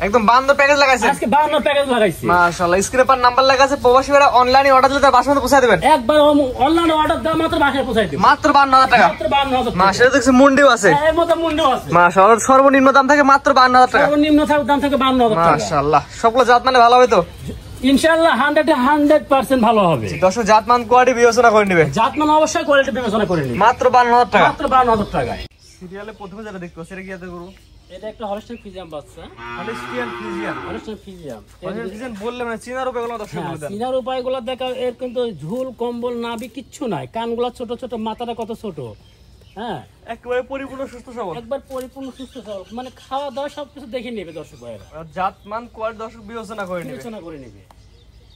একদম 52 প্যাকেজ লাগাইছে আজকে 52 প্যাকেজ লাগাইছি মাশাআল্লাহ। স্ক্রিনে পার নাম্বার লেখা আছে, প্রবাসী ভাইরা অনলাইনে অর্ডার দিলে তার বাসায় পৌঁছে দিবেন। একবার অনলাইনে অর্ডার দাও মাত্র বাসায় পৌঁছে দিবেন মাত্র 52000 টাকা। মাত্র 52000 টাকা। মাশাআল্লাহ দেখছি মুন্ডিও আছে, এর মধ্যে মুন্ডিও আছে। মাশাআল্লাহ সর্বনিম্ন দাম থাকে মাত্র 52000 টাকা। সর্বনিম্ন দাম থাকে 52000 টাকা। মাশাআল্লাহ সবগুলো জাত মানে ভালো হবে তো ইনশাআল্লাহ 100% ভালো হবে। দর্শক জাতমান কোয়ালিটি বিবেচনা করে নেবে, জাতমান অবশ্যই কোয়ালিটি বিবেচনা করে নেবে। মাত্র 52000 টাকা। মাত্র 52000 টাকায়। সিরিয়ালে প্রথমে যেটা দেখতে সেটা কি আছে গুরু? এটা একটা হলস্টাইন ফ্রিজিয়ান বাচ্চা। হলস্টাইন ফ্রিজিয়ান বললে মানে চিনার উপায়গুলো দর্শক বলে দেন। চিনার উপায়গুলো দেখা, এর কিন্তু ঝুল কম্বল নাভি কিচ্ছু নাই, কানগুলা ছোট ছোট, মাথাটা কত ছোট। হ্যাঁ একেবারে পরিপূর্ণ সুস্থ সবল, একবার পরিপূর্ণ সুস্থ সবল, মানে খাওয়া দাওয়া সবকিছু দেখে নেবে দর্শক ভাইরা। জাতমান কোয়ালিটি দর্শক বিবেচনা করে নেবে।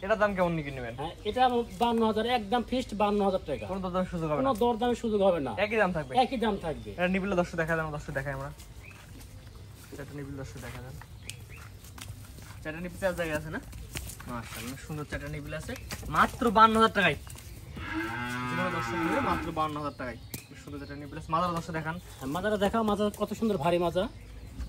এটা দাম কেমন নিয়ে নেবেন? এটা 52000, একদম ফিক্সড 52000 টাকা। কোনো দরদামের সুযোগ হবে না? কোনো দরদামের সুযোগ হবে না, একই দাম থাকবে। একই দাম থাকবে। এটা নিবিল দর্শক দেখা দেন, দর্শক দেখাই আমরা। এটা নিবিল দর্শক দেখা দেন। চারটা নিবিল চার জায়গায় আছে না? মাশাআল্লাহ সুন্দর চারটা নিবিল আছে মাত্র 52000 টাকায়। তোমরা দর্শক নিবে মাত্র 52000 টাকায়। সুন্দর চারটা নিবিল আছে। মাজার দর্শক দেখান। মাজারা দেখাও, মাজা কত সুন্দর, ভারী মাজা।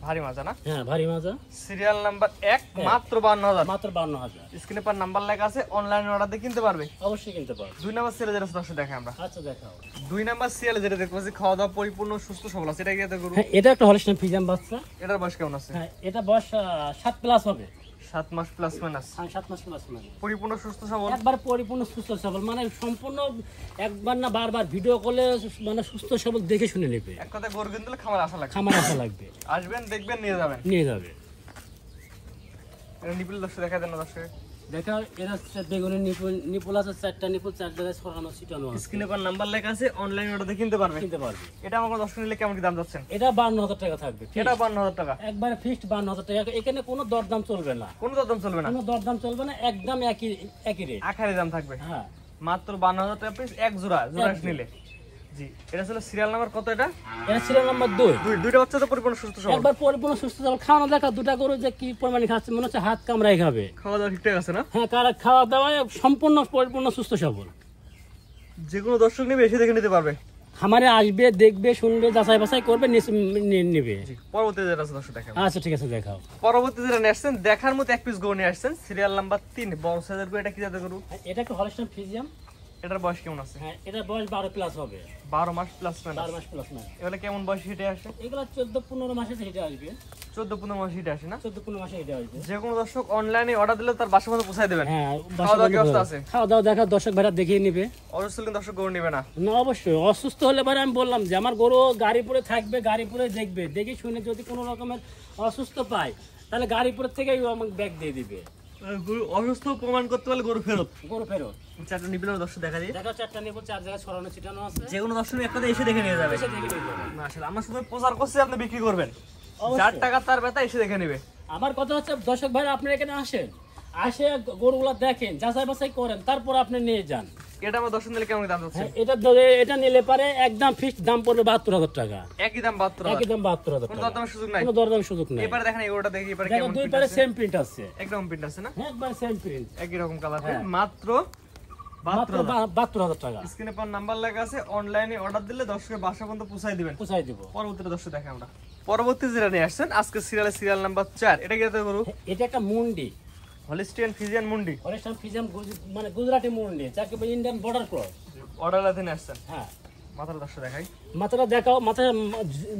ভারী মাজা না? হ্যাঁ ভারী মাজা। সিরিয়াল নাম্বার 1 মাত্র 52000। মাত্র 52000। স্ক্রিনে পার নাম্বার লেখা আছে, অনলাইনে অর্ডার দিয়ে কিনতে পারবে। অবশ্যই কিনতে পারবে। 2 নাম্বার সিরিয়াল যেটা দর্শক দেখাই আমরা। আচ্ছা দেখাও। 2 নাম্বার সিরিয়াল যেটা দেখতেছি খাওয়া দাওয়া পরিপূর্ণ সুস্থ সবল আছে, এটা কি এত গরু? হ্যাঁ এটা একটা হলস্টাইন ফ্রিজিয়ান বাচ্চা। এটার বয়স কেমন আছে? হ্যাঁ এটা বয়স 7 প্লাস হবে। 7 মাস প্লাস মাইনাস। হ্যাঁ 7 মাস প্লাস মাইনাস। পরিপূর্ণ সুস্থ সবল, একবার পরিপূর্ণ সুস্থ সবল, মানে সম্পূর্ণ একবার না বারবার ভিডিও কলে মানে সুস্থ সবল দেখে শুনে নেবে। এক কথা গরু কিনতে খামার আসা লাগবে। খামার আসা লাগবে, আসবেন দেখবেন নিয়ে যাবেন। নিয়ে যাবে। এটা নিপুল দর্শক দেখা দেন না দর্শক। দেখা এরা বেগুনের নিপুল আছে, 4টা নিপুল 4 জায়গায় ছড়ানো ছিটানো আছে। স্ক্রিনে পার নাম্বার লেখা আছে, অনলাইন অর্ডার দিয়ে কিনতে পারবে। এটা আমার দর্শক নিলে কেমন কি দাম যাচ্ছে? এটা 52000 টাকা থাকবে। এটা 52000 টাকা। একবারে ফিক্সড 52000 টাকা। এখানে কোনো দরদাম চলবে না, কোনো দরদাম চলবে না, কোনো দরদাম চলবে না, একদম একই রেট, আখারি দাম থাকবে। হ্যাঁ মাত্র 52000 টাকা পিস, এক জোড়া নিলে। জি এটা ছিল সিরিয়াল নাম্বার কত? এটা সিরিয়াল নাম্বার 2। দুইটা বাচ্চা তো পরিপূর্ণ সুস্থ সবল, একবার পরিপূর্ণ সুস্থ সবল। খাওয়া দেখা দুটা গরু যে কি পরিমাণে খাচ্ছে, মনে হচ্ছে হাত কামড়াই খাবে। খাওয়া দাওয়া ঠিকঠাক আছে না? হ্যাঁ খাওয়া দাওয়া সম্পূর্ণ পরিপূর্ণ সুস্থ সবল। যে কোনো দর্শক নেবে এসে দেখে নিতে পারবে। খামারে আসবে, দেখবে, শুনবে, যাচাই বাছাই করবে, নেবে। পরবর্তী যেটা আছে দর্শক দেখাবো। আচ্ছা ঠিক আছে দেখাও। পরবর্তী যেটা নিয়ে আসছেন দেখার মতো এক পিস গরু নিয়ে আসছেন, সিরিয়াল নাম্বার 3 বড় সাইজের গরু। এটা কি জাতের গরু? এটা একটা হলস্টাইন ফ্রিজিয়ান। এটার বয়স কেমন আছে? হ্যাঁ এটা বয়স 12 প্লাস হবে। 12 মাস প্লাস মানে 12 মাস প্লাস মানে এগুলা কেমন বয়স হিটে আসে? এগুলা 14-15 মাসে হিটে আসবে। 14-15 মাস হিটে আসে না? 14-15 মাসে হিটে আসবে। যে কোনো দর্শক অনলাইনে অর্ডার দিলে তার বাসা পর্যন্ত পৌঁছে দিবেন। হ্যাঁ খাওয়া দাওয়ার ব্যবস্থা আছে? খাওয়া দাওয়া দেখা দর্শক ভাইরা দেখিয়ে নেবে। অসুস্থ কিন্তু দর্শক গরু নেবে না? না অবশ্যই। অসুস্থ হলে পরে আমি বললাম যে আমার গরু গাড়িপুরে থাকবে, গাড়িপুরে দেখবে, দেখে শুনে যদি কোনো রকমের অসুস্থ পায় তাহলে গাড়িপুরের থেকে আমাকে ব্যাগ দিয়ে দিবে। গরু অসুস্থ প্রমাণ করতে পারলে গরু ফেরত। চারটা নিবিলের দর্শক দেখা দিই। দেখো 4টা নিবো, 4 জায়গায় ছড়ানো ছিটানো আছে। যে কোনো দর্শক একটাতে এসে দেখে নিয়ে যাবে। মাশাআল্লাহ আমরা শুধু প্রচার করছি, আপনি বিক্রি করবেন। 4 টাকা তার বেতা এসে দেখে নেবে। আমার কথা হচ্ছে দর্শক ভাই আপনারা এখানে আসেন, আসে গরুগুলা দেখেন, যাচাই বাছাই করেন, তারপর আপনি নিয়ে যান। এটা আমার দর্শক নিলে কেমন দাম যাচ্ছে? এটা নিলে পারে একদম ফিক্সড দাম পড়বে 72000 টাকা। একই দাম 72000। একই দাম 72000 টাকা। কোনো দরদামের সুযোগ নাই? কোনো দরদামের সুযোগ নাই। এবারে দেখেন এগুলোটা দেখি, এবারে কেমন দুই পারে সেম প্রিন্ট আছে। একদম প্রিন্ট আছে না? হ্যাঁ একবার সেম প্রিন্ট, একই রকম কালার। মাত্র 72000 টাকা। স্ক্রিনে পর নাম্বার লেখা আছে, অনলাইনে অর্ডার দিলে দর্শকের বাসা পর্যন্ত পৌঁছায় দিবেন। পৌঁছায় দিব। পরবর্তীতে দর্শক দেখে আমরা। পরবর্তী যেটা নিয়ে আসছেন আজকে সিরিয়াল নাম্বার 4। এটা কি গরু? এটা একটা মুন্ডি, হলিস্টিয়ান ফ্রিজিয়ান মুন্ডি। হলিস্টিয়ান ফ্রিজিয়ান মানে গুজরাটি মুন্ডি, যাকে বলে ইন্ডিয়ান বর্ডার ক্রস। অর্ডার লাতে নিয়ে আসছেন? হ্যাঁ। মাথাটা দর্শক দেখাই। মাথাটা দেখাও, মাথা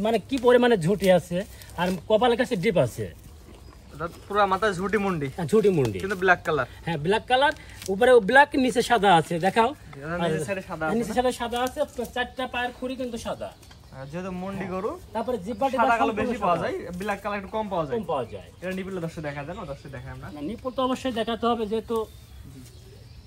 মানে কি পরিমাণে ঝুটি আছে আর কপালের কাছে ডিপ আছে। পুরো মাথা ঝুটি মুন্ডি। ঝুটি মুন্ডি কিন্তু ব্ল্যাক কালার। হ্যাঁ ব্ল্যাক কালার, উপরে ব্ল্যাক, নিচে সাদা আছে। দেখাও নিচে সাদা আছে। নিচে সাদা আছে, 4টা পায়ের খুঁড়ি কিন্তু সাদা। যেহেতু মুন্ডি গরু, তারপরে জিব্বাটি সাদা কালো বেশি পাওয়া যায়, ব্ল্যাক কালার একটু কম পাওয়া যায়। এটা নিপিল দর্শক দেখা যায় না? দর্শক দেখাই আমরা। নিপুল তো অবশ্যই দেখাতে হবে, যেহেতু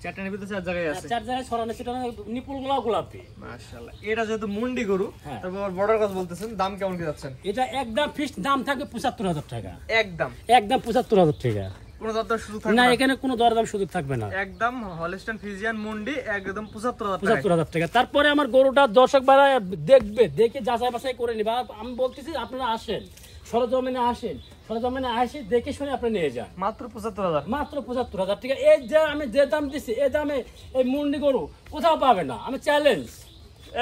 4টা নিপিল তো 4 জায়গায় আছে। 4 জায়গায় ছড়ানো ছিটানো, নিপুলগুলো গোলাপি। মাশাআল্লাহ। এটা যেহেতু মুন্ডি গরু, তারপর বর্ডার কাজ বলতেছেন, দাম কেমন কি যাচ্ছেন? এটা একদম ফিক্সড দাম থাকবে 75000 টাকা। একদম 75000 টাকা। কোনো দরদাম সুযোগ থাকবে না? না? এখানে কোনো দরদাম সুযোগ থাকবে না। একদম হলিস্টিয়ান ফ্রিজিয়ান মুন্ডি একদম 75000 টাকা। তারপরে আমার গরুটা দর্শক ভাড়া দেখবে, দেখে যাচাই বাছাই করে নিবে। আমি বলতেছি আপনারা আসেন, সরজমিনে আসেন, সরজমিনে আসে দেখে শুনে আপনি নিয়ে যান। মাত্র 75000। মাত্র 75000 টাকা। এই যে আমি যে দাম দিচ্ছি, এই দামে এই মুন্ডি গরু কোথাও পাবে না। আমি চ্যালেঞ্জ,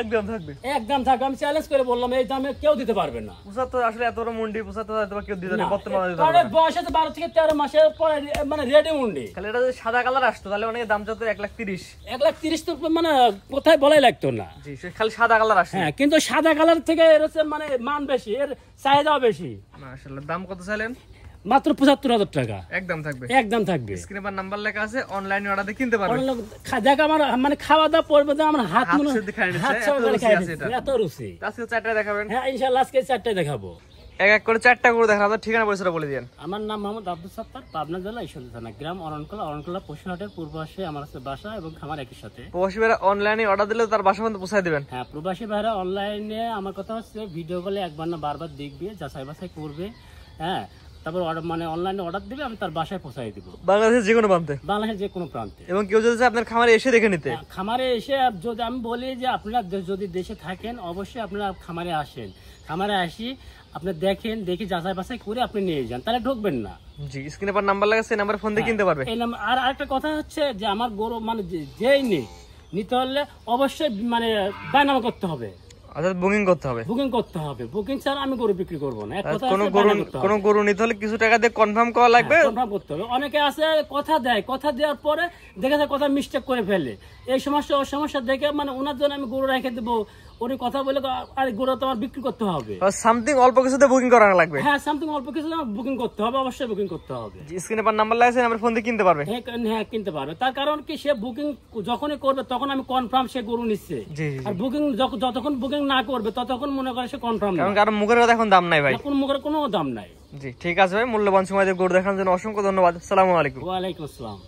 একদম থাকবে। একদম থাকবে, আমি চ্যালেঞ্জ করে বললাম এই দামে কেউ দিতে পারবে না। 75 আসলে এত বড় মুন্ডি 75 হয়তো কেউ দিতে না, বর্তমানে দিতে কারণ পারবে না। বয়স আছে 12 থেকে 13 মাসের পরে মানে রেডি মুন্ডি। খালি এটা যদি সাদা কালার আসতো তাহলে অনেক দাম যত 1,30,000। 1,30,000 তো মানে কোথায় বলাই লাগতো না। জি, খালি সাদা কালার আসে। হ্যাঁ, কিন্তু সাদা কালার থেকে এর হচ্ছে মানে মান বেশি, এর চাহিদাও বেশি। মাশাআল্লাহ। দাম কত চাইলেন? মাত্র 75,000 টাকা। একদম থাকবে। একদম থাকবে। স্ক্রিনে পর নাম্বার লেখা আছে, অনলাইনে অর্ডার দিয়ে কিনতে পারবেন। দেখ আমার মানে খাওয়া দাওয়া পড়বে যে আমার হাত মনে শুদ্ধ খাই নিচ্ছে, হাত এত সব রুচি খাই আছে এটা। এত রুচি। আজকে 4টা দেখাবেন? হ্যাঁ ইনশাআল্লাহ আজকে 4টাই দেখাবো। এক এক করে 4টা করে দেখাবো। আপনার ঠিকানা পরিচয়টা বলে দিন। আমার নাম মোহাম্মদ আব্দুল সত্তার, পাবনা জেলা ঈশ্বরদী থানা, গ্রাম অরণকলা পশুহাটের পূর্ব পাশে আমার আছে বাসা এবং খামার একই সাথে। প্রবাসী ভাইরা অনলাইনে অর্ডার দিলে তার বাসা পর্যন্ত পৌঁছায় দিবেন। হ্যাঁ, প্রবাসী ভাইরা অনলাইনে আমার কথা হচ্ছে ভিডিও কলে একবার না বারবার দেখবে, যাচাই বাছাই করবে। হ্যাঁ, তারপর মানে অনলাইনে অর্ডার দিবে, আমি তার বাসায় পৌঁছাই দিব। বাংলাদেশের যে কোনো প্রান্তে? বাংলাদেশের যে কোনো প্রান্তে। এবং কেউ যদি চায় আপনার খামারে এসে দেখে নিতে? খামারে এসে যদি আমি বলি যে আপনারা যদি দেশে থাকেন অবশ্যই আপনারা খামারে আসেন, খামারে আসি আপনি দেখেন, দেখি যাচাই বাছাই করে আপনি নিয়ে যান, তাহলে ঢুকবেন না। জি, স্ক্রিনে পর নাম্বার লাগা আছে, নাম্বার ফোন দিয়ে কিনতে পারবে। এই নাম্বার। আর আরেকটা কথা হচ্ছে যে আমার গরু মানে যেই নিতে হলে অবশ্যই মানে বায়নামা করতে হবে, অর্থাৎ বুকিং করতে হবে। বুকিং করতে হবে। বুকিং ছাড়া আমি গরু বিক্রি করব না। এক কথা কোনো গরু নিতে হলে কিছু টাকা দিয়ে কনফার্ম করা লাগবে। কনফার্ম করতে হবে। অনেকে আছে কথা দেয়, কথা দেওয়ার পরে দেখা যায় কথা মিস্টেক করে ফেলে। এই সমস্যা ও সমস্যা দেখে মানে ওনার জন্য আমি গরু রেখে দেবো, উনি কথা বলে আর গরু তো আমার বিক্রি করতে হবে। সামথিং অল্প কিছুতে বুকিং করা লাগবে। হ্যাঁ, সামথিং অল্প কিছু বুকিং করতে হবে, অবশ্যই বুকিং করতে হবে। স্ক্রিনে পর নাম্বার লাগা আছে, নাম্বার ফোন দিয়ে কিনতে পারবে। হ্যাঁ, কিনতে পারবে। তার কারণ কি, সে বুকিং যখনই করবে তখন আমি কনফার্ম সে গরু নিচ্ছে। আর বুকিং যতক্ষণ বুকিং না করবে ততক্ষণ মনে করে সে কনফার্ম না। কারণ কারণ মুখের কথা এখন দাম নাই ভাই। কোন মুখের কোনো দাম নাই। জি, ঠিক আছে ভাই। মূল্যবান সময় দিয়ে গরু দেখানোর জন্য অসংখ্য ধন্যবাদ। আসসালামু আলাইকুম। ওয়ালাইকুম আসসালাম।